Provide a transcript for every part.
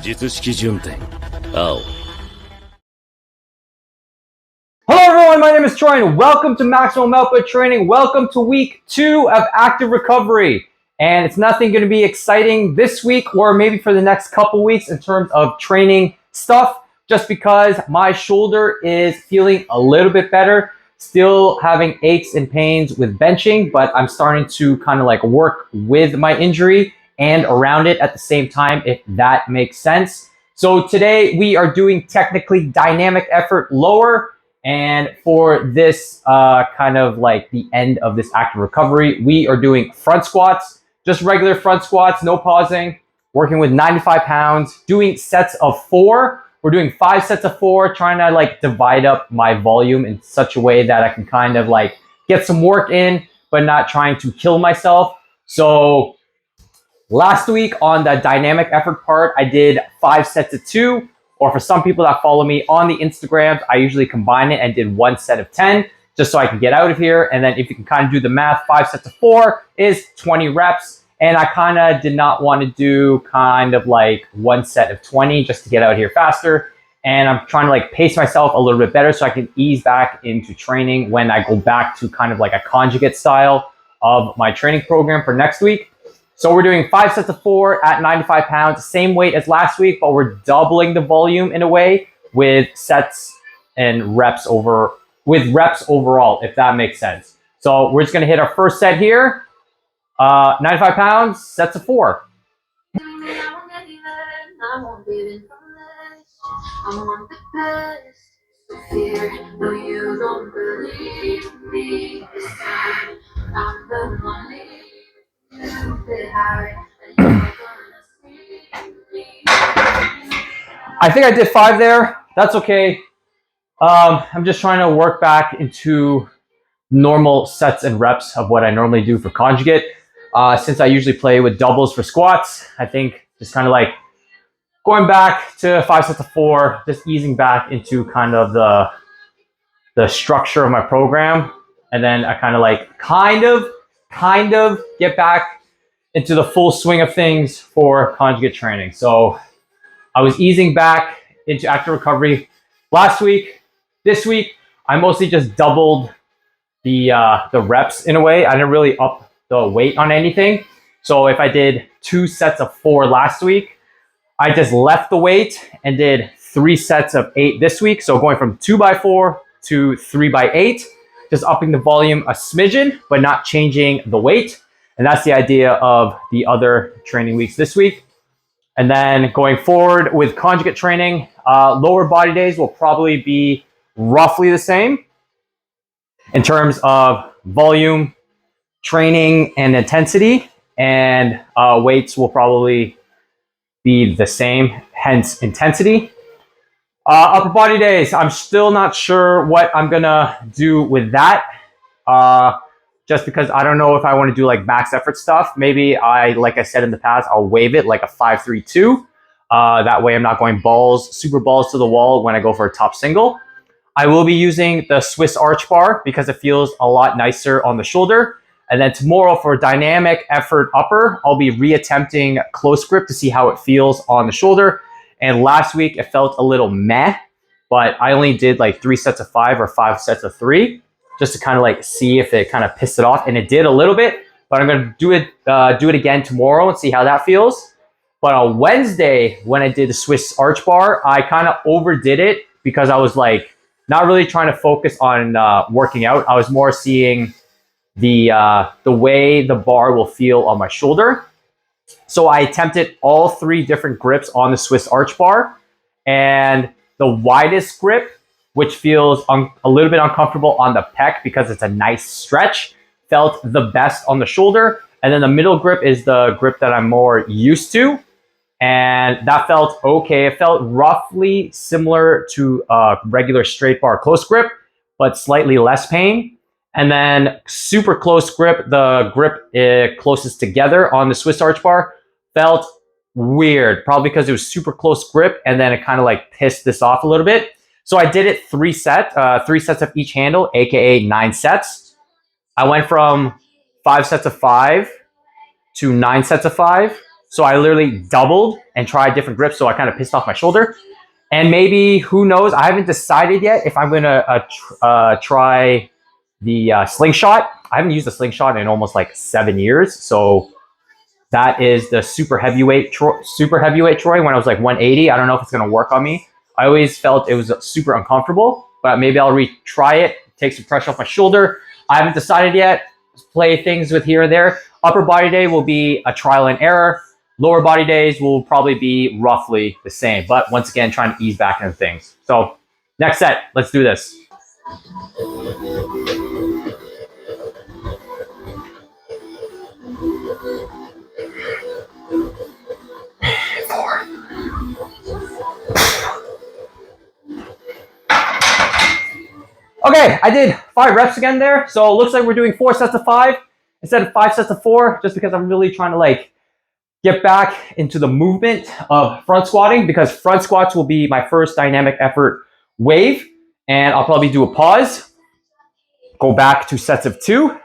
術式順天青 Hello everyone, my name is Troy and welcome to Maximum Output Training. Welcome to week 2 of active recovery. And it's nothing going to be exciting this week or maybe for the next couple weeks in terms of training stuff, just because my shoulder is feeling a little bit better. Still having aches and pains with benching, but I'm starting to kind of like work with my injury and around it at the same time, if that makes sense. So today we are doing technically dynamic effort lower. And for this kind of like the end of this active recovery, we are doing front squats, just regular front squats, no pausing, working with 95 pounds, doing sets of 4. We're doing 5 sets of 4, trying to like divide up my volume in such a way that I can kind of like get some work in, but not trying to kill myself. So last week on the dynamic effort part, I did 5 sets of 2. Or for some people that follow me on the Instagrams, I usually combine it and did 1 set of 10 just so I can get out of here. And then if you can kind of do the math, 5 sets of 4 is 20 reps. And I kind of did not want to do kind of like 1 set of 20 just to get out of here faster. And I'm trying to like pace myself a little bit better so I can ease back into training when I go back to kind of like a conjugate style of my training program for next week. So we're doing 5 sets of 4 at 95 pounds, same weight as last week, but we're doubling the volume in a way with sets and reps overall, if that makes sense. So we're just gonna hit our first set here. 95 pounds, sets of 4. I think I did 5 there. That's okay. I'm just trying to work back into normal sets and reps of what I normally do for conjugate. Since I usually play with doubles for squats, I think just kind of like going back to 5 sets of 4, just easing back into kind of the structure of my program. And then I kind of get back into the full swing of things for conjugate training. So I was easing back into active recovery last week. This week, I mostly just doubled the reps in a way. I didn't really up the weight on anything. So if I did 2 sets of 4 last week, I just left the weight and did 3 sets of 8 this week. So going from 2x4 to 3x8, just upping the volume a smidgen, but not changing the weight. And that's the idea of the other training weeks this week. And then going forward with conjugate training, lower body days will probably be roughly the same in terms of volume, training, and intensity. And weights will probably be the same, hence intensity. Upper body days, I'm still not sure what I'm gonna do with that. Just because I don't know if I want to do like max effort stuff. Maybe like I said in the past, I'll wave it like a 5-3-2. That way I'm not going super balls to the wall when I go for a top single. I will be using the Swiss arch bar because it feels a lot nicer on the shoulder. And then tomorrow for dynamic effort upper, I'll be reattempting close grip to see how it feels on the shoulder. And last week it felt a little meh, but I only did like 3 sets of 5 or 5 sets of 3. Just to kind of like see if it kind of pissed it off, and it did a little bit. But I'm gonna do it again tomorrow and see how that feels. But on Wednesday, when I did the Swiss arch bar, I kind of overdid it because I was like not really trying to focus on working out. I was more seeing the way the bar will feel on my shoulder. So I attempted all 3 different grips on the Swiss arch bar, and the widest grip, which feels a little bit uncomfortable on the pec because it's a nice stretch, felt the best on the shoulder. And then the middle grip is the grip that I'm more used to. And that felt okay. It felt roughly similar to a regular straight bar close grip, but slightly less pain. And then super close grip, the grip closest together on the Swiss arch bar, felt weird, probably because it was super close grip and then it kind of like pissed this off a little bit. So I did it 3 sets of each handle, aka 9 sets. I went from 5 sets of 5 to 9 sets of 5. So I literally doubled and tried different grips. So I kind of pissed off my shoulder. And maybe, who knows? I haven't decided yet if I'm going to try the slingshot. I haven't used the slingshot in almost like 7 years. So that is the super heavyweight Troy when I was like 180. I don't know if it's going to work on me. I always felt it was super uncomfortable, but maybe I'll retry it, take some pressure off my shoulder. I haven't decided yet. Play things with here and there. Upper body day will be a trial and error. Lower body days will probably be roughly the same, but once again, trying to ease back into things. So next set, let's do this. Okay, I did 5 reps again there. So it looks like we're doing 4 sets of 5 instead of 5 sets of 4, just because I'm really trying to like get back into the movement of front squatting, because front squats will be my first dynamic effort wave. And I'll probably do a pause, go back to sets of 2.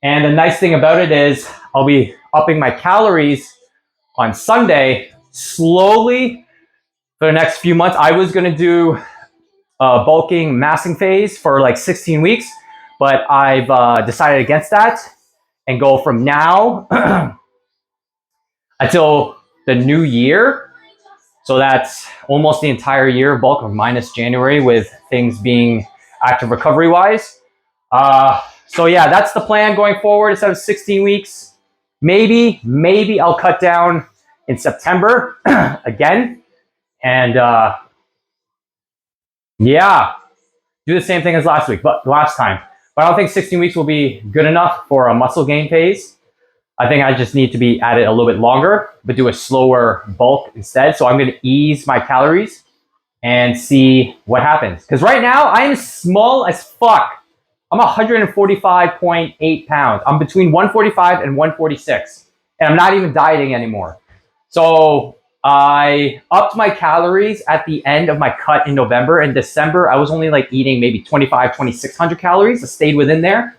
And the nice thing about it is I'll be upping my calories on Sunday slowly for the next few months. I was going to do bulking massing phase for like 16 weeks, but I've decided against that and go from now until the new year. So that's almost the entire year of bulk, of minus January, with things being active recovery wise. So yeah, that's the plan going forward. Instead of 16 weeks, maybe I'll cut down in September again. And yeah, do the same thing as last time. But I don't think 16 weeks will be good enough for a muscle gain phase. I think I just need to be at it a little bit longer, but do a slower bulk instead. So I'm going to ease my calories and see what happens. Because right now I am small as fuck. I'm 145.8 pounds. I'm between 145 and 146. And I'm not even dieting anymore. So I upped my calories at the end of my cut in November. In December, I was only like eating maybe 2,600 calories. I stayed within there.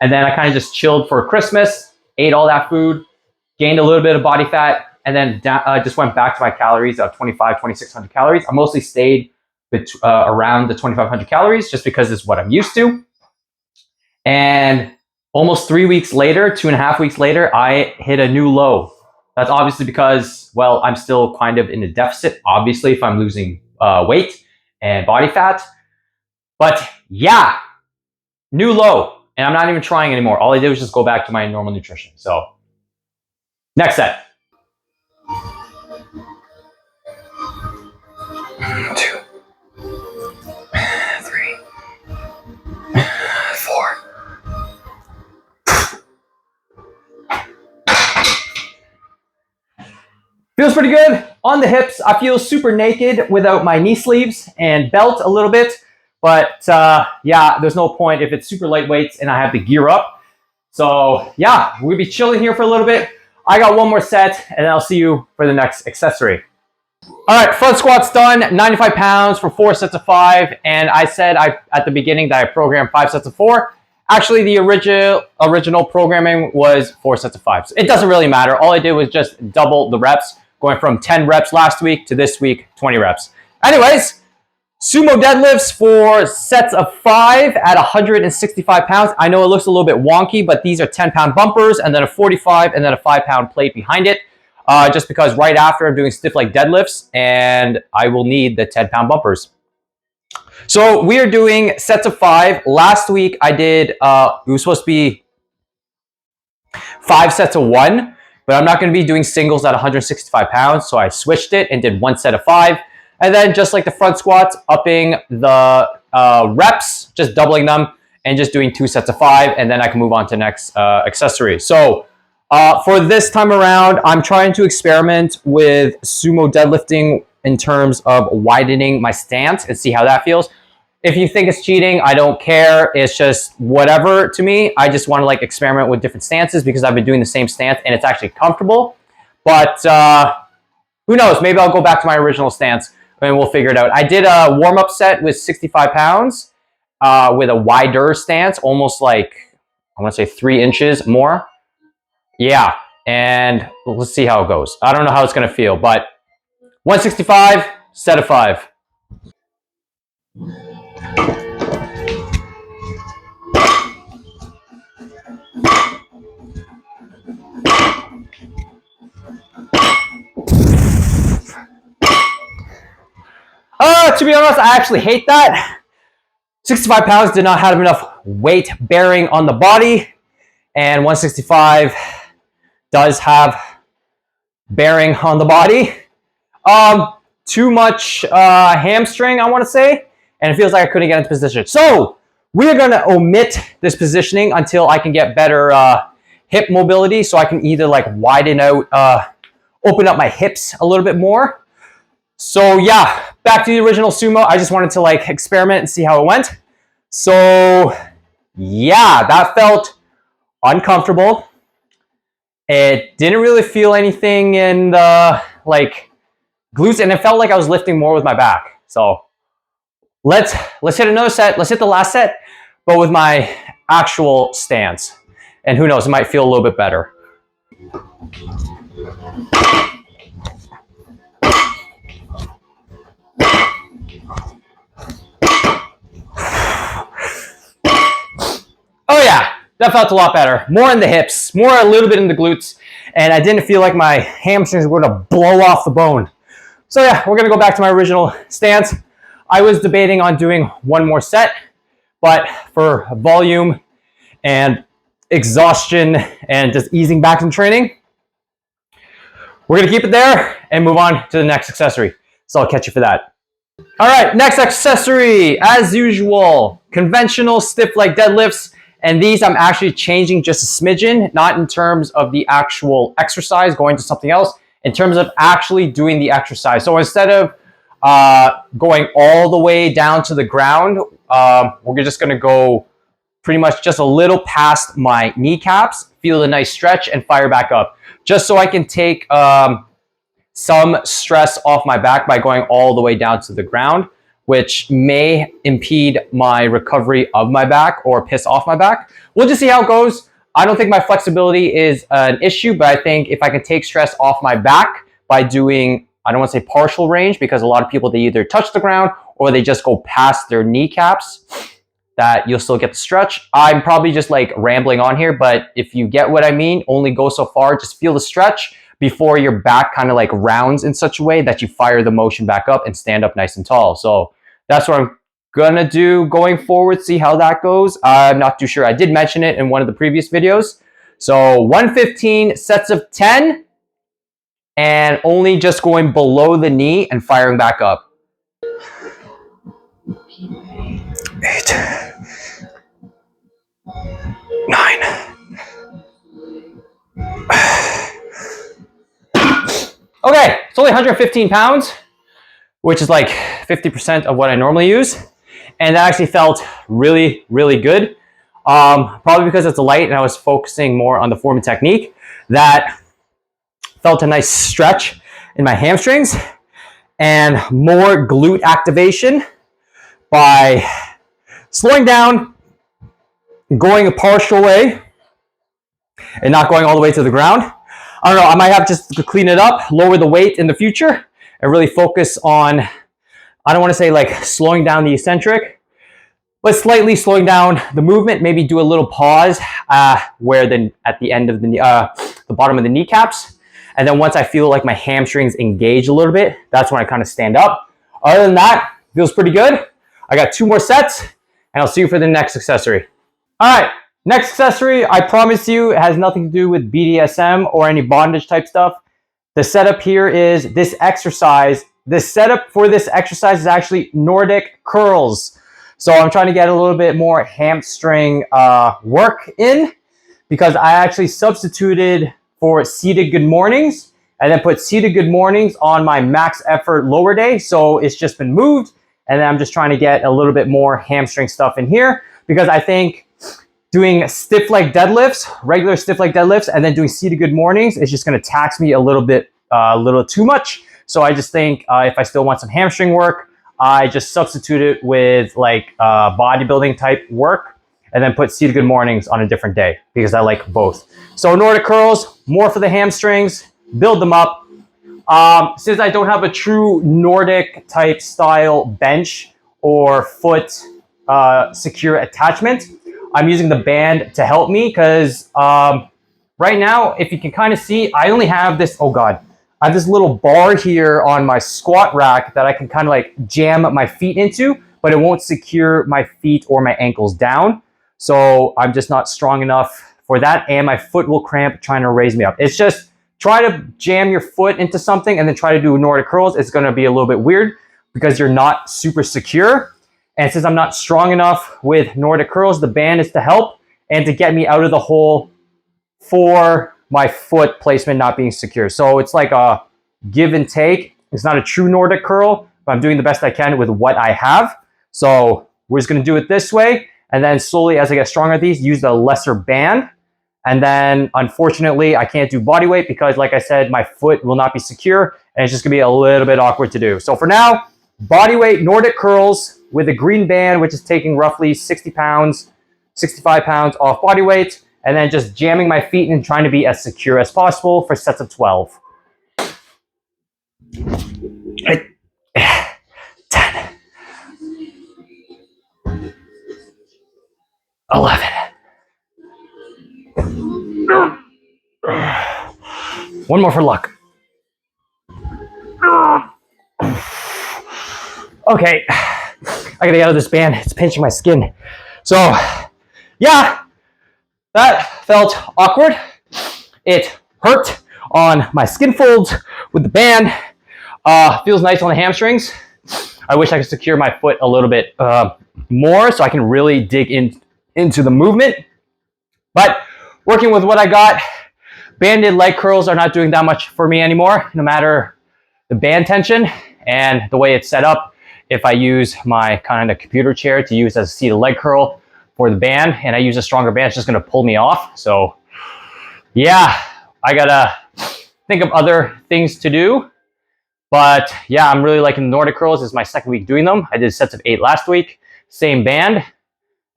And then I kind of just chilled for Christmas, ate all that food, gained a little bit of body fat, and then just went back to my calories of 2,600 calories. I mostly stayed around the 2,500 calories just because it's what I'm used to. And almost 3 weeks later, 2.5 weeks later, I hit a new low. That's obviously because, well, I'm still kind of in a deficit, obviously, if I'm losing weight and body fat. But yeah, new low. And I'm not even trying anymore. All I did was just go back to my normal nutrition. So next set. 2, 3, 4. Feels pretty good on the hips. I feel super naked without my knee sleeves and belt a little bit. But yeah, there's no point if it's super lightweights and I have to gear up. So yeah, we'll be chilling here for a little bit. I got one more set and I'll see you for the next accessory. All right, front squats done, 95 pounds for 4 sets of 5. And I said at the beginning that I programmed 5 sets of 4. Actually, the original programming was 4 sets of 5. So it doesn't really matter. All I did was just double the reps, going from 10 reps last week to this week, 20 reps. Anyways, sumo deadlifts for sets of 5 at 165 pounds. I know it looks a little bit wonky, but these are 10-pound bumpers and then a 45 and then a 5-pound plate behind it. Just because right after I'm doing stiff leg deadlifts and I will need the 10-pound bumpers. So we are doing sets of 5. Last week I did, it was supposed to be 5 sets of 1, but I'm not going to be doing singles at 165 pounds. So I switched it and did 1 set of 5. And then just like the front squats, upping the reps, just doubling them and just doing 2 sets of 5. And then I can move on to the next accessory. So for this time around, I'm trying to experiment with sumo deadlifting in terms of widening my stance and see how that feels. If you think it's cheating, I don't care. It's just whatever to me. I just want to like experiment with different stances because I've been doing the same stance and it's actually comfortable. But who knows? Maybe I'll go back to my original stance and we'll figure it out. I did a warm-up set with 65 pounds with a wider stance, almost like, I want to say 3 inches more. Yeah. and let's see how it goes. I don't know how it's going to feel, but 165, set of 5. To be honest, I actually hate that. 65 pounds did not have enough weight bearing on the body, and 165 does have bearing on the body. Too much hamstring, I want to say, and it feels like I couldn't get into position. So we're going to omit this positioning until I can get better hip mobility, so I can either like widen out, open up my hips a little bit more. So yeah, back to the original sumo. I just wanted to like experiment and see how it went. So yeah, that felt uncomfortable. It didn't really feel anything in the like glutes, and it felt like I was lifting more with my back. So let's hit another set. Let's hit the last set, but with my actual stance. And who knows, it might feel a little bit better. Oh yeah, that felt a lot better. More in the hips, more a little bit in the glutes, and I didn't feel like my hamstrings were gonna blow off the bone. So yeah, we're gonna go back to my original stance. I was debating on doing one more set, but for volume and exhaustion and just easing back in training, we're gonna keep it there and move on to the next accessory. So I'll catch you for that. All right, next accessory, as usual, conventional stiff leg deadlifts. And these I'm actually changing just a smidgen, not in terms of the actual exercise, going to something else, in terms of actually doing the exercise. So instead of going all the way down to the ground, we're just gonna go pretty much just a little past my kneecaps, feel a nice stretch, and fire back up. Just so I can take some stress off my back by going all the way down to the ground, which may impede my recovery of my back or piss off my back. We'll just see how it goes. I don't think my flexibility is an issue, but I think if I can take stress off my back by doing, I don't want to say partial range, because a lot of people, they either touch the ground or they just go past their kneecaps, that you'll still get the stretch. I'm probably just like rambling on here, but if you get what I mean, only go so far. Just feel the stretch before your back kind of like rounds in such a way that you fire the motion back up and stand up nice and tall. So that's what I'm gonna do going forward, see how that goes. I'm not too sure. I did mention it in one of the previous videos. So 115 sets of 10 and only just going below the knee and firing back up. 8, 9. Okay, it's only 115 pounds, which is like 50% of what I normally use. And that actually felt really, really good. Probably because it's light and I was focusing more on the form and technique. That felt a nice stretch in my hamstrings and more glute activation by slowing down, going a partial way, and not going all the way to the ground. I don't know, I might have just to clean it up, lower the weight in the future, and really focus on, I don't want to say like slowing down the eccentric, but slightly slowing down the movement, maybe do a little pause where then at the end of the bottom of the kneecaps. And then once I feel like my hamstrings engage a little bit, that's when I kind of stand up. Other than that, feels pretty good. I got 2 more sets and I'll see you for the next accessory. All right, next accessory, I promise you, it has nothing to do with BDSM or any bondage type stuff. The setup here is this exercise. The setup for this exercise is actually Nordic curls. So I'm trying to get a little bit more hamstring work in, because I actually substituted for seated good mornings and then put seated good mornings on my max effort lower day. So it's just been moved. And then I'm just trying to get a little bit more hamstring stuff in here, because I think doing stiff leg deadlifts, regular stiff leg deadlifts, and then doing seated good mornings is just going to tax me a little bit, too much. So I just think if I still want some hamstring work, I just substitute it with like bodybuilding type work. and then put seated good mornings on a different day because I like both. So Nordic curls, more for the hamstrings, build them up. Since I don't have a true Nordic type style bench or foot secure attachment, I'm using the band to help me because right now, if you can kind of see, I only have this, oh God, I have this little bar here on my squat rack that I can kind of like jam my feet into, but it won't secure my feet or my ankles down. So I'm just not strong enough for that, and my foot will cramp trying to raise me up. It's just, try to jam your foot into something and then try to do Nordic curls. It's gonna be a little bit weird because you're not super secure. And since I'm not strong enough with Nordic curls, the band is to help and to get me out of the hole for my foot placement not being secure. So it's like a give and take. It's not a true Nordic curl, but I'm doing the best I can with what I have. So we're just gonna do it this way. And then slowly as I get stronger at these, use the lesser band. And then unfortunately, I can't do body weight because like I said, my foot will not be secure and it's just gonna be a little bit awkward to do. So for now, body weight Nordic curls with a green band, which is taking roughly 60 pounds, 65 pounds off body weight, and then just jamming my feet and trying to be as secure as possible for sets of 12. 10, 11. One more for luck. Okay, I gotta get out of this band. It's pinching my skin. So, yeah, that felt awkward. It hurt on my skin folds with the band. Feels nice on the hamstrings. I wish I could secure my foot a little bit more so I can really dig into the movement. But working with what I got, banded leg curls are not doing that much for me anymore, no matter the band tension and the way it's set up. If I use my kind of computer chair to use as a seated leg curl for the band and I use a stronger band, it's just gonna pull me off. So yeah, I gotta think of other things to do. But yeah, I'm really liking the Nordic curls. This is my second week doing them. I did sets of 8 last week, same band,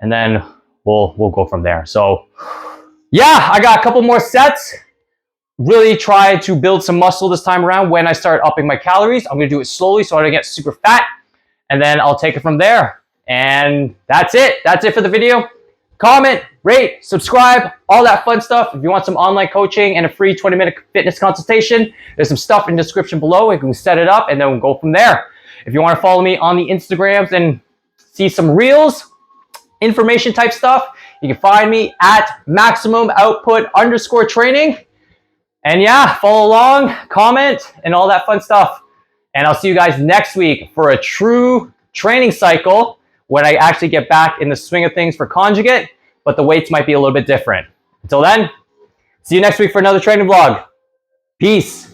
and then we'll go from there. So yeah, I got a couple more sets. Really try to build some muscle this time around when I start upping my calories. I'm gonna do it slowly so I don't get super fat, and then I'll take it from there. And that's it. That's it for the video. Comment, rate, subscribe, all that fun stuff. If you want some online coaching and a free 20-minute fitness consultation, there's some stuff in the description below. We can set it up and then we'll go from there. If you want to follow me on the Instagrams and see some reels, information type stuff, you can find me at MaximumOutput_training. And yeah, follow along, comment, and all that fun stuff. And I'll see you guys next week for a true training cycle when I actually get back in the swing of things for conjugate, but the weights might be a little bit different. Until then, see you next week for another training vlog. Peace.